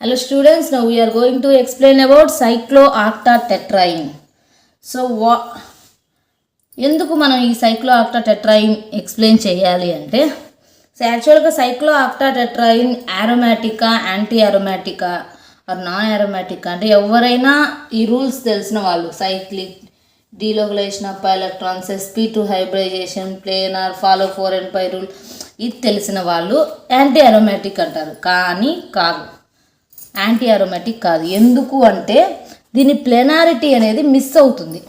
Hello students, now we are going to explain about cyclooctatetraene. So ఎందుకు మనం ఈ cyclooctatetraene explain చేయాలి అంటే యాక్చువల్గా cyclooctatetraene aromatica, anti-aromatica or non aromatica అంటే ఎవరైనా ఈ రూల్స్ తెలిసిన వాళ్ళు cyclic delocalization of electrons, sp2 hybridization, planar, follow 4n5 rule ఇది తెలిసిన వాళ్ళు యాంటీ అరోమాటిక్ అంటారు. కానీ కాదు, యాంటీ అరోమాటిక్ కాదు. ఎందుకు అంటే దీని ప్లేనారిటీ అనేది మిస్ అవుతుంది.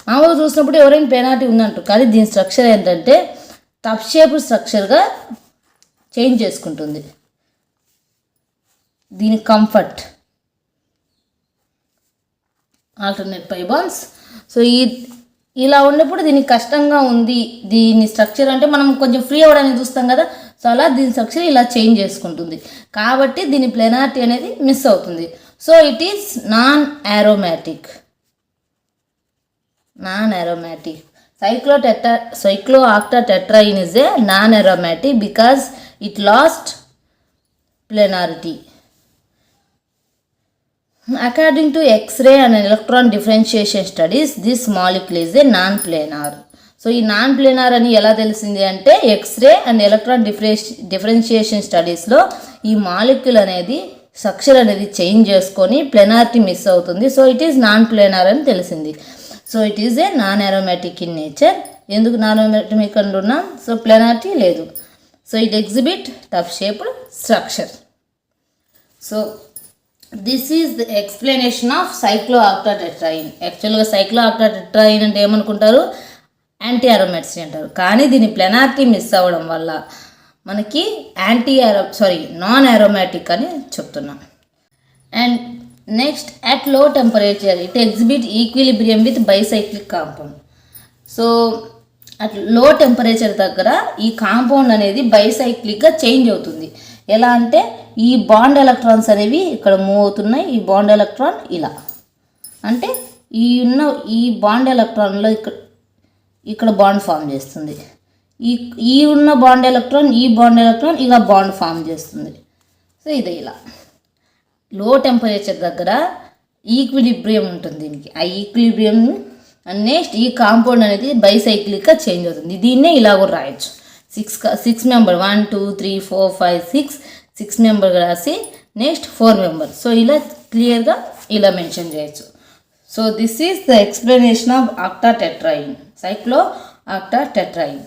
మామూలుగా చూసినప్పుడు ఎవరైనా ప్లేనారిటీ ఉందంటారు, కానీ దీని స్ట్రక్చర్ ఏంటంటే టఫ్ షేప్ స్ట్రక్చర్గా చేంజ్ చేసుకుంటుంది. దీని comfort alternate pi bonds. So ఇలా ఉన్నప్పుడు దీనికి కష్టంగా ఉంది. దీని స్ట్రక్చర్ అంటే మనం కొంచెం ఫ్రీ అవ్వడానికి చూస్తాం కదా, సో అలా దీని స్ట్రక్చర్ ఇలా చేంజ్ చేసుకుంటుంది. కాబట్టి దీని ప్లేనారిటీ అనేది మిస్ అవుతుంది. So it is non aromatic. Cyclooctatetraene is a non-aromatic because it lost planarity. According to X-ray and electron differentiation studies, this molecule is a non-planar. So ఈ నాన్ ప్లేనార్ అని ఎలా తెలిసింది అంటే ఎక్స్రే అండ్ ఎలక్ట్రాన్ డిఫరెన్షియేషన్ స్టడీస్లో ఈ molecule అనేది structure అనేది change చేసుకొని ప్లెనారిటీ మిస్ అవుతుంది. So it is non planar అని తెలిసింది. So it is a non aromatic in nature. ఎందుకు నాన్ అరోమాటిక్ అంటున్నాం? సో ప్లెనారిటీ లేదు. So it exhibit tough shaped structure. So this is the explanation of cyclooctatetraene. యాక్చువల్గా cyclooctatetraene అంటే ఏమనుకుంటారు? Anti aromatic అంటారు. కానీ దీని ప్లెనారిటీ మిస్ అవ్వడం వల్ల మనకి నాన్ అరోమాటిక్ అని చెప్తున్నాం. అండ్ నెక్స్ట్, అట్ లో temperature it exhibit equilibrium with bicyclic compound. So at లో టెంపరేచర్ దగ్గర ఈ కాంపౌండ్ అనేది బైసైక్లిక్గా చేంజ్ అవుతుంది. ఎలా అంటే ఈ బాండ్ ఎలక్ట్రాన్స్ అనేవి ఇక్కడ మూవ్ అవుతున్నాయి. ఈ బాండ్ ఎలక్ట్రాన్ ఇలా అంటే ఈ బాండ్ ఎలక్ట్రాన్లో ఇక్కడ బాండ్ ఫామ్ చేస్తుంది. ఈ ఉన్న బాండ్ ఎలక్ట్రాన్ ఇలా బాండ్ ఫామ్ చేస్తుంది. సో ఇది ఇలా లో టెంపరేచర్ దగ్గర ఈక్విలిబ్రియం ఉంటుంది దీనికి. ఆ ఈక్విలిబ్రియం నెక్స్ట్ ఈ కాంపౌండ్ అనేది బైసైక్లిక్గా చేంజ్ అవుతుంది. దీన్నే ఇలా కూడా రాయొచ్చు. 6 మెంబర్ 1 2 3 4 5 6 మెంబర్ రాసి నెక్స్ట్ 4 మెంబర్. సో ఇలా క్లియర్గా ఇలా మెన్షన్ చేయొచ్చు. So this is the explanation of octatetraene, cyclooctatetraene.